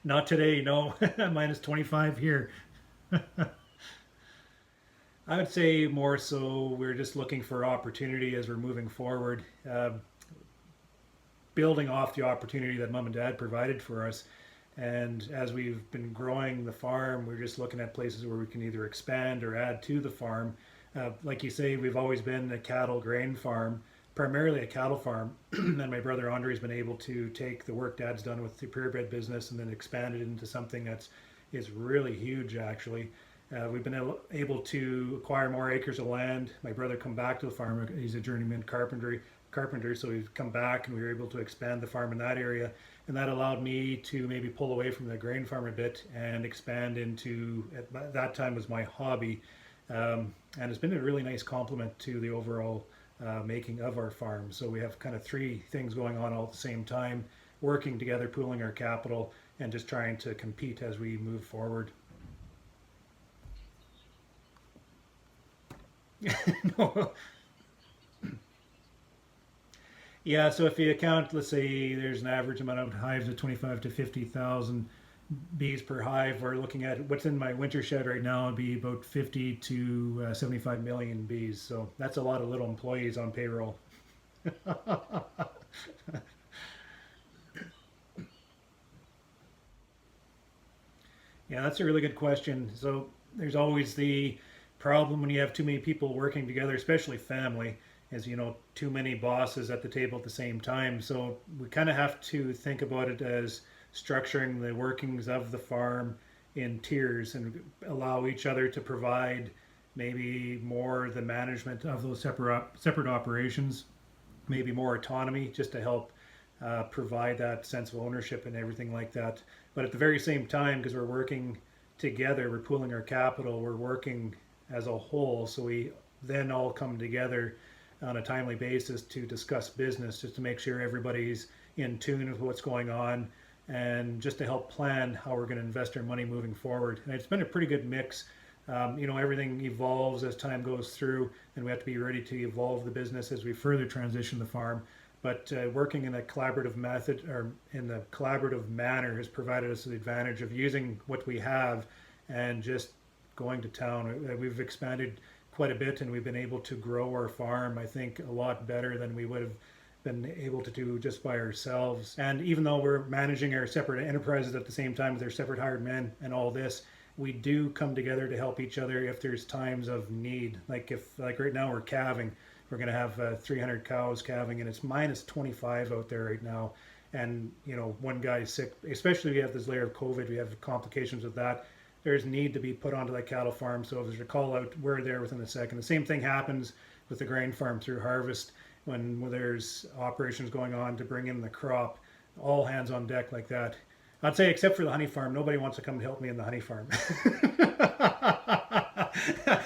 Not today, no. Minus 25 here. I would say more so we're just looking for opportunity as we're moving forward, building off the opportunity that mom and dad provided for us. And as we've been growing the farm, we're just looking at places where we can either expand or add to the farm. Like you say, we've always been a cattle grain farm, primarily a cattle farm. And my brother Andre's been able to take the work dad's done with the purebred business and then expand it into something that's is really huge, actually. We've been able to acquire more acres of land. My brother come back to the farm. He's a journeyman carpenter, so we've come back and we were able to expand the farm in that area, and that allowed me to maybe pull away from the grain farm a bit and expand into at that time was my hobby, and it's been a really nice complement to the overall making of our farm. So we have kind of three things going on all at the same time, working together, pooling our capital, and just trying to compete as we move forward. No. Yeah, so if you account, let's say there's an average amount of hives of 25 to 50,000 bees per hive. We're looking at what's in my winter shed right now would be about 50 to 75 million bees. So that's a lot of little employees on payroll. Yeah, that's a really good question. So there's always the problem when you have too many people working together, especially family, as you know, too many bosses at the table at the same time. So we kind of have to think about it as structuring the workings of the farm in tiers and allow each other to provide maybe more the management of those separate operations, maybe more autonomy just to help provide that sense of ownership and everything like that. But at the very same time, because we're working together, we're pooling our capital, we're working as a whole. So we then all come together on a timely basis to discuss business, just to make sure everybody's in tune with what's going on and just to help plan how we're going to invest our money moving forward. And it's been a pretty good mix. Everything evolves as time goes through, and we have to be ready to evolve the business as we further transition the farm. But working in a collaborative method or in the collaborative manner has provided us the advantage of using what we have and just going to town. We've expanded quite a bit and we've been able to grow our farm, I think, a lot better than we would have been able to do just by ourselves. And even though we're managing our separate enterprises at the same time with our separate hired men and all this, we do come together to help each other if there's times of need. Like right now we're calving, we're going to have 300 cows calving, and it's minus 25 out there right now. And one guy's sick. Especially if we have this layer of COVID, we have complications with that. There's need to be put onto that cattle farm. So if there's a call out, we're there within a second. The same thing happens with the grain farm through harvest when there's operations going on to bring in the crop. All hands on deck like that. I'd say except for the honey farm, nobody wants to come help me in the honey farm.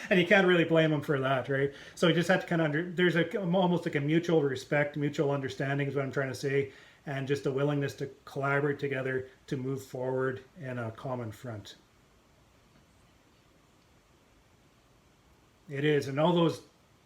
And you can't really blame them for that, right? So you just have to kind of there's almost like a mutual respect, mutual understanding is what I'm trying to say, and just a willingness to collaborate together to move forward in a common front. It is, and all those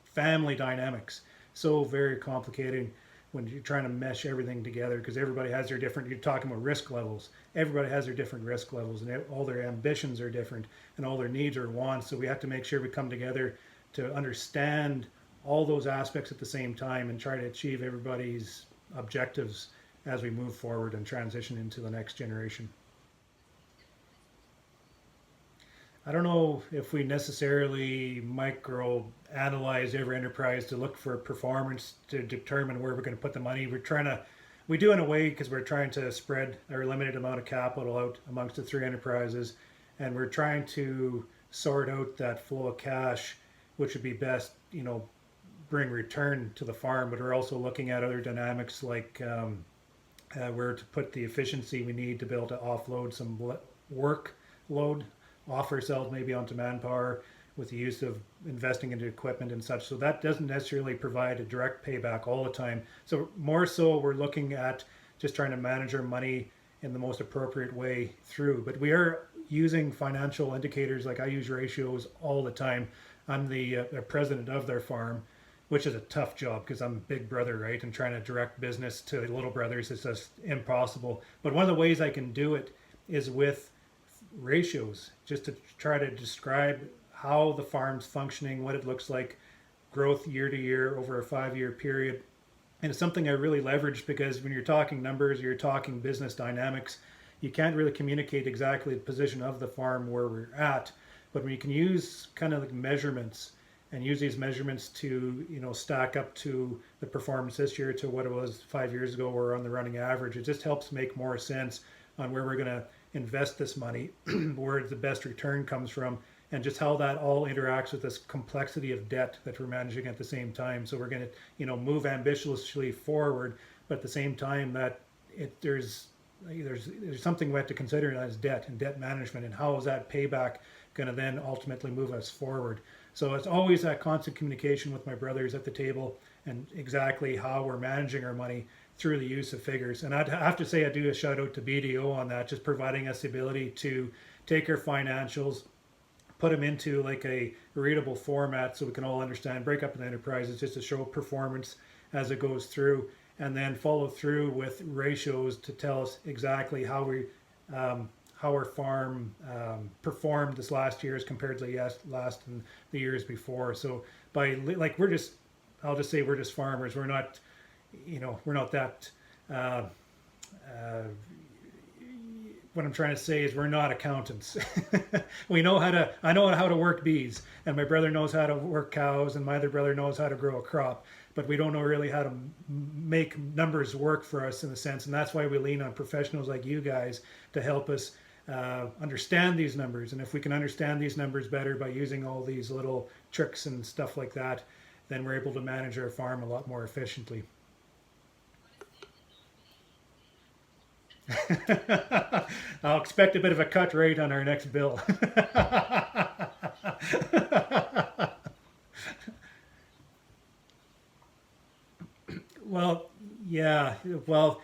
family dynamics, so very complicated when you're trying to mesh everything together because everybody has their different. You're talking about risk levels. Everybody has their different risk levels, and all their ambitions are different, and all their needs or wants. So we have to make sure we come together to understand all those aspects at the same time and try to achieve everybody's objectives as we move forward and transition into the next generation. I don't know if we necessarily micro analyze every enterprise to look for performance to determine where we're going to put the money. We do in a way because we're trying to spread our limited amount of capital out amongst the three enterprises, and we're trying to sort out that flow of cash, which would be best, bring return to the farm. But we're also looking at other dynamics like where to put the efficiency we need to be able to offload some workload off ourselves maybe onto manpower with the use of investing into equipment and such. So that doesn't necessarily provide a direct payback all the time. So more so we're looking at just trying to manage our money in the most appropriate way through. But we are using financial indicators, like I use ratios all the time. I'm the president of their farm, which is a tough job because I'm big brother, right? And trying to direct business to little brothers is just impossible. But one of the ways I can do it is with ratios, just to try to describe how the farm's functioning, what it looks like, growth year to year over a 5 year period. And it's something I really leverage because when you're talking numbers, you're talking business dynamics, you can't really communicate exactly the position of the farm where we're at. But when you can use kind of like measurements and use these measurements to, stack up to the performance this year to what it was 5 years ago or on the running average, it just helps make more sense on where we're going to invest this money, where the best return comes from, and just how that all interacts with this complexity of debt that we're managing at the same time. So we're going to, move ambitiously forward, but at the same time that there's something we have to consider, and that's debt and debt management, and how is that payback going to then ultimately move us forward. So it's always that constant communication with my brothers at the table and exactly how we're managing our money through the use of figures. And I'd have to say I do a shout out to BDO on that, just providing us the ability to take our financials, put them into like a readable format so we can all understand, break up the enterprises just to show performance as it goes through, and then follow through with ratios to tell us exactly how our farm performed this last year as compared to the last and the years before. So by like I'll just say we're just farmers. We're not, we're not that. What I'm trying to say is we're not accountants. I know how to work bees, and my brother knows how to work cows, and my other brother knows how to grow a crop, but we don't know really how to make numbers work for us in a sense. And that's why we lean on professionals like you guys to help us understand these numbers. And if we can understand these numbers better by using all these little tricks and stuff like that, then we're able to manage our farm a lot more efficiently. I'll expect a bit of a cut rate on our next bill. Well, yeah, well,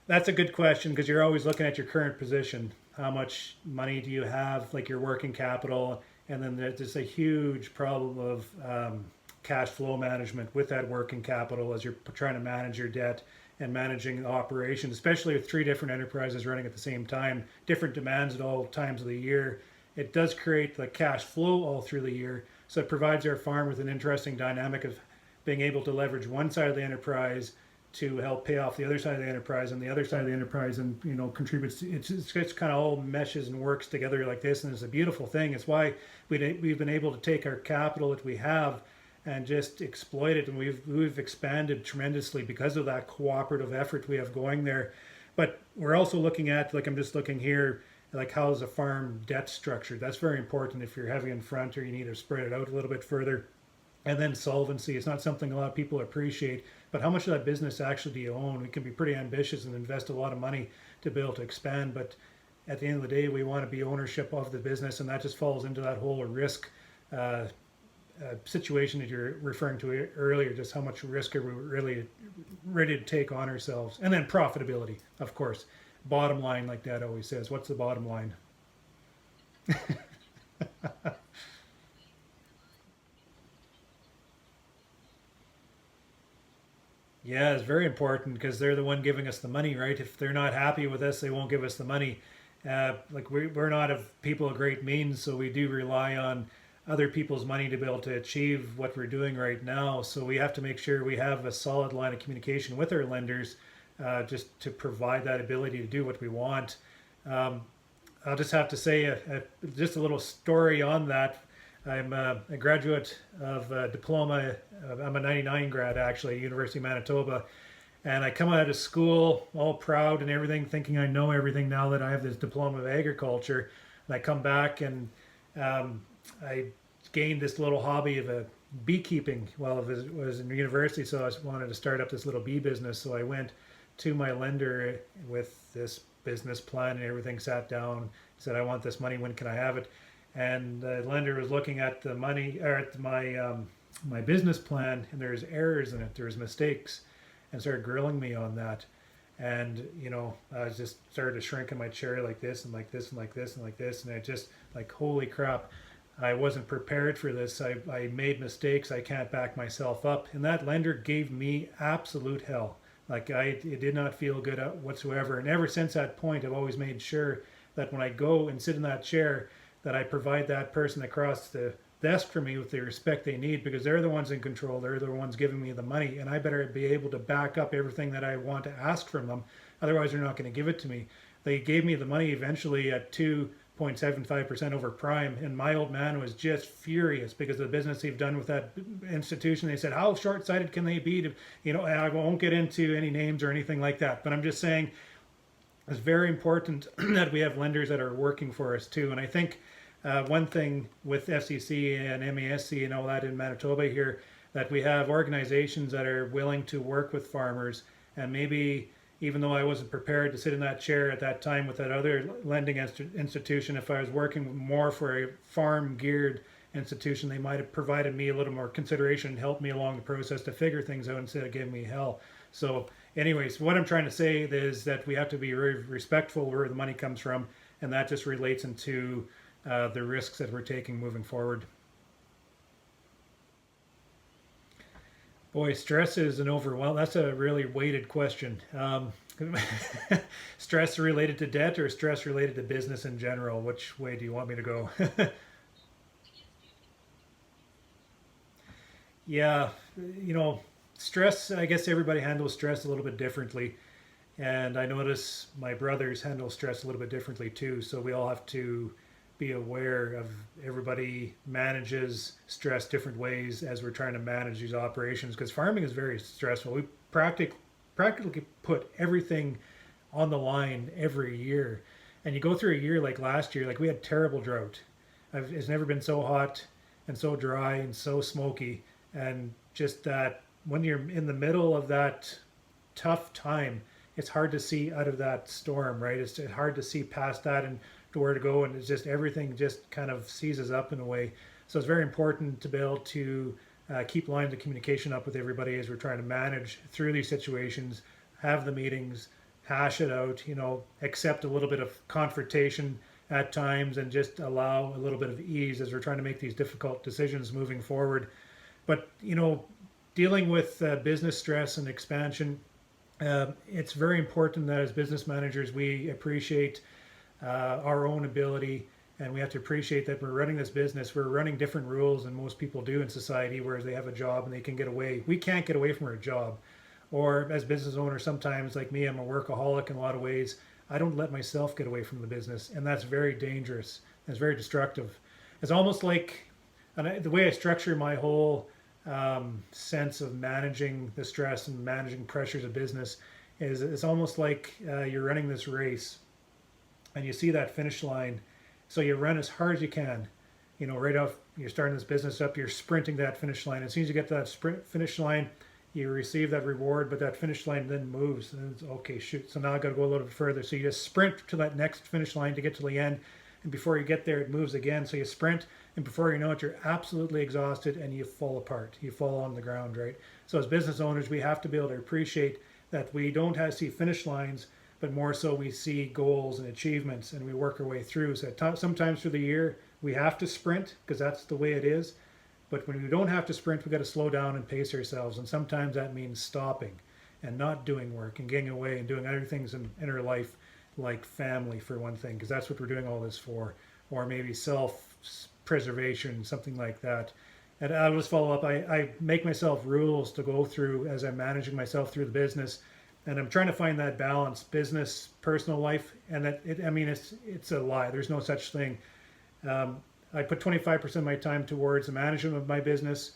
that's a good question because you're always looking at your current position. How much money do you have, like your working capital? And then there's a huge problem of cash flow management with that working capital as you're trying to manage your debt and managing the operation, especially with three different enterprises running at the same time, different demands at all times of the year. It does create the cash flow all through the year. So it provides our farm with an interesting dynamic of being able to leverage one side of the enterprise to help pay off the other side of the enterprise, and the other side of the enterprise, and contributes to, it's kind of all meshes and works together like this, and it's a beautiful thing. It's why we've been able to take our capital that we have and just exploit it, and we've expanded tremendously because of that cooperative effort we have going there. But we're also looking at, like I'm just looking here, like how's a farm debt structured. That's very important if you're heavy in front or you need to spread it out a little bit further. And then solvency is not something a lot of people appreciate, but how much of that business actually do you own? We can be pretty ambitious and invest a lot of money to be able to expand, but at the end of the day, we want to be ownership of the business, and that just falls into that whole risk situation that you're referring to earlier. Just how much risk are we really ready to take on ourselves? And then profitability, of course. Bottom line, like Dad always says, what's the bottom line? Yeah, it's very important because they're the one giving us the money, right? If they're not happy with us, they won't give us the money. Like we're not of people of great means, so we do rely on other people's money to be able to achieve what we're doing right now. So we have to make sure we have a solid line of communication with our lenders, just to provide that ability to do what we want. Um, I'll just have to say just a little story on that. I'm a graduate of a diploma. I'm a 99 grad actually, University of Manitoba. And I come out of school all proud and everything, thinking I know everything now that I have this diploma of agriculture. And I come back and I gained this little hobby of a beekeeping while I was in university. So I wanted to start up this little bee business. So I went to my lender with this business plan and everything, sat down, said, I want this money, when can I have it? And the lender was looking at the money, or at my business plan, and there's errors in it, there's mistakes, and started grilling me on that. And I just started to shrink in my chair like this and like this and like this and like this, and I just like, holy crap, I wasn't prepared for this. I made mistakes. I can't back myself up. And that lender gave me absolute hell. Like it did not feel good whatsoever. And ever since that point, I've always made sure that when I go and sit in that chair, that I provide that person across the desk for me with the respect they need, because they're the ones in control. They're the ones giving me the money, and I better be able to back up everything that I want to ask from them. Otherwise, they're not going to give it to me. They gave me the money eventually at 2.75% over prime, and my old man was just furious because of the business they've done with that institution. They said, how short-sighted can they be to, and I won't get into any names or anything like that, but I'm just saying it's very important that we have lenders that are working for us too. And I think one thing with FCC and MASC and all that in Manitoba here, that we have organizations that are willing to work with farmers. And maybe even though I wasn't prepared to sit in that chair at that time with that other lending institution, if I was working more for a farm geared institution, they might have provided me a little more consideration and helped me along the process to figure things out instead of giving me hell. So anyways, what I'm trying to say is that we have to be very respectful where the money comes from, and that just relates into the risks that we're taking moving forward. Boy, stress is an overwhelm. That's a really weighted question. Stress related to debt or stress related to business in general? Which way do you want me to go? Yeah, you know, stress, I guess everybody handles stress a little bit differently. And I notice my brothers handle stress a little bit differently too. So we all have to be aware of everybody manages stress different ways as we're trying to manage these operations, because farming is very stressful. We practically put everything on the line every year. And you go through a year like last year, like we had terrible drought. It's never been so hot and so dry and so smoky. And just that when you're in the middle of that tough time, it's hard to see out of that storm, right? It's hard to see past that and to where to go, and it's just everything just kind of seizes up in a way. So it's very important to be able to keep lines of communication up with everybody as we're trying to manage through these situations, have the meetings, hash it out, accept a little bit of confrontation at times, and just allow a little bit of ease as we're trying to make these difficult decisions moving forward. But dealing with business stress and expansion, it's very important that as business managers we appreciate our own ability, and we have to appreciate that we're running this business. We're running different rules than most people do in society, whereas they have a job and they can get away. We can't get away from our job. Or as business owners, sometimes, like me, I'm a workaholic in a lot of ways. I don't let myself get away from the business, and that's very dangerous. It's very destructive. It's almost like, the way I structure my whole sense of managing the stress and managing pressures of business is it's almost like you're running this race and you see that finish line. So you run as hard as you can. Right off, you're starting this business up, you're sprinting that finish line. As soon as you get to that sprint finish line, you receive that reward, but that finish line then moves. And it's, okay, shoot, so now I got to go a little bit further. So you just sprint to that next finish line to get to the end. And before you get there, it moves again. So you sprint, and before you know it, you're absolutely exhausted and you fall apart. You fall on the ground, right? So as business owners, we have to be able to appreciate that we don't have to see finish lines, but more so we see goals and achievements, and we work our way through. So sometimes through the year, we have to sprint because that's the way it is. But when we don't have to sprint, we've got to slow down and pace ourselves. And sometimes that means stopping and not doing work and getting away and doing other things in our life, like family, for one thing, because that's what we're doing all this for. Or maybe self-preservation, something like that. And I'll just follow up. I make myself rules to go through as I'm managing myself through the business. And I'm trying to find that balance, business, personal life. And it's a lie. There's no such thing. I put 25% of my time towards the management of my business,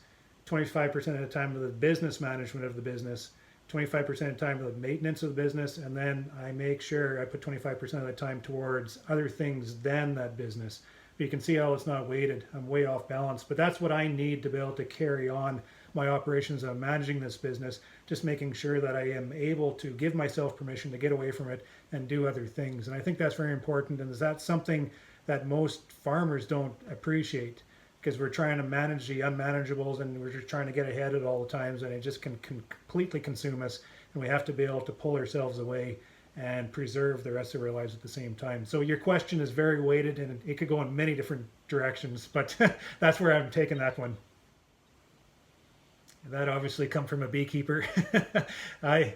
25% of the time to the business management of the business, 25% of the time to the maintenance of the business, and then I make sure I put 25% of the time towards other things than that business. But you can see how it's not weighted. I'm way off balance, but that's what I need to be able to carry on my operations of managing this business, just making sure that I am able to give myself permission to get away from it and do other things. And I think that's very important, and that's something that most farmers don't appreciate, because we're trying to manage the unmanageables and we're just trying to get ahead at all the times, and it just can completely consume us, and we have to be able to pull ourselves away and preserve the rest of our lives at the same time. So your question is very weighted, and it could go in many different directions, but that's where I'm taking that one. That obviously come from a beekeeper. I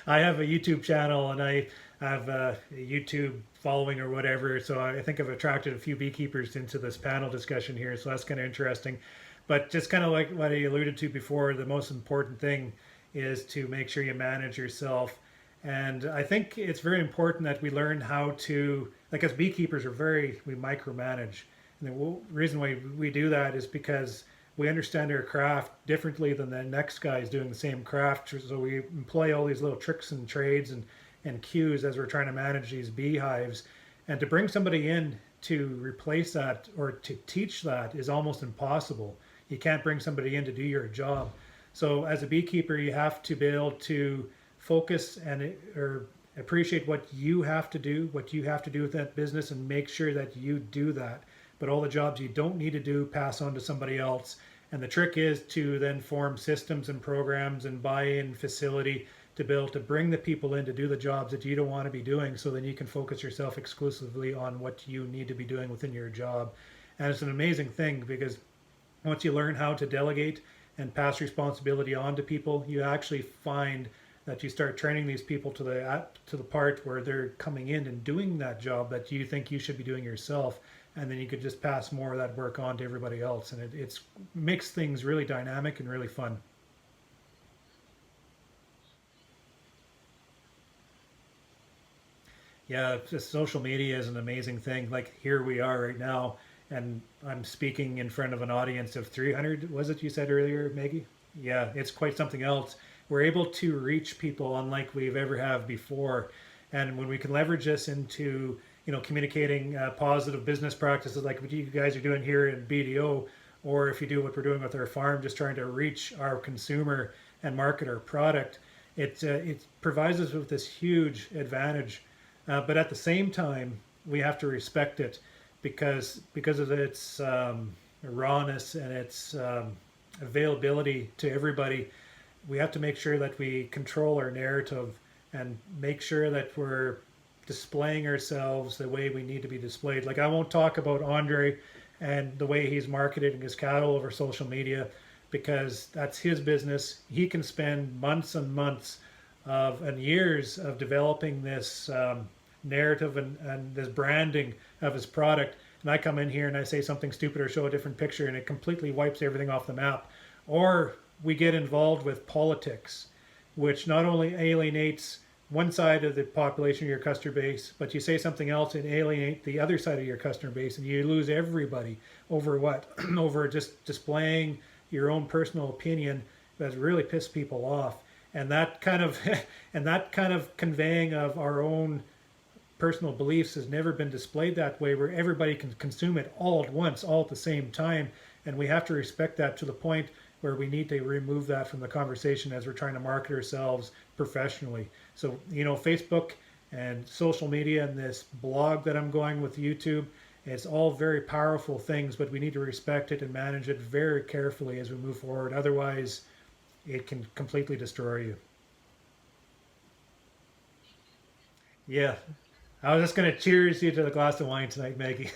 have a YouTube channel, and I have a YouTube following or whatever. So I think I've attracted a few beekeepers into this panel discussion here. So that's kind of interesting. But just kind of like what I alluded to before, the most important thing is to make sure you manage yourself. And I think it's very important that we learn how to, like as beekeepers, we micromanage. And the reason why we do that is because we understand our craft differently than the next guy is doing the same craft. So we employ all these little tricks and trades and cues as we're trying to manage these beehives. And to bring somebody in to replace that or to teach that is almost impossible. You can't bring somebody in to do your job. So as a beekeeper, you have to be able to focus and or appreciate what you have to do, what you have to do with that business, and make sure that you do that. But all the jobs you don't need to do, pass on to somebody else. And the trick is to then form systems and programs and buy-in facility to be able to bring the people in to do the jobs that you don't want to be doing, so then you can focus yourself exclusively on what you need to be doing within your job. And it's an amazing thing because once you learn how to delegate and pass responsibility on to people, you actually find that you start training these people to the part where they're coming in and doing that job that you think you should be doing yourself, and then you could just pass more of that work on to everybody else, and it makes things really dynamic and really fun. Yeah, just social media is an amazing thing. Like here we are right now, and I'm speaking in front of an audience of 300. Was it you said earlier, Maggie? Yeah, it's quite something else. We're able to reach people unlike we've ever have before, and when we can leverage this into communicating positive business practices like what you guys are doing here in BDO, or if you do what we're doing with our farm, just trying to reach our consumer and market our product, it provides us with this huge advantage. But at the same time, we have to respect it because of its rawness and its availability to everybody. We have to make sure that we control our narrative and make sure that we're displaying ourselves the way we need to be displayed. Like I won't talk about Andre and the way he's marketing his cattle over social media because that's his business. He can spend months and months and years of developing this narrative and this branding of his product. And I come in here and I say something stupid or show a different picture and it completely wipes everything off the map. Or we get involved with politics, which not only alienates one side of the population of your customer base, but you say something else and alienate the other side of your customer base, and you lose everybody over what? Over just displaying your own personal opinion that's really pissed people off. And that kind of and that kind of conveying of our own personal beliefs has never been displayed that way, where everybody can consume it all at once, all at the same time. And we have to respect that to the point where we need to remove that from the conversation as we're trying to market ourselves professionally. So, Facebook and social media and this blog that I'm going with YouTube, it's all very powerful things, but we need to respect it and manage it very carefully as we move forward. Otherwise, it can completely destroy you. Yeah. I was just going to cheers you to the glass of wine tonight, Maggie.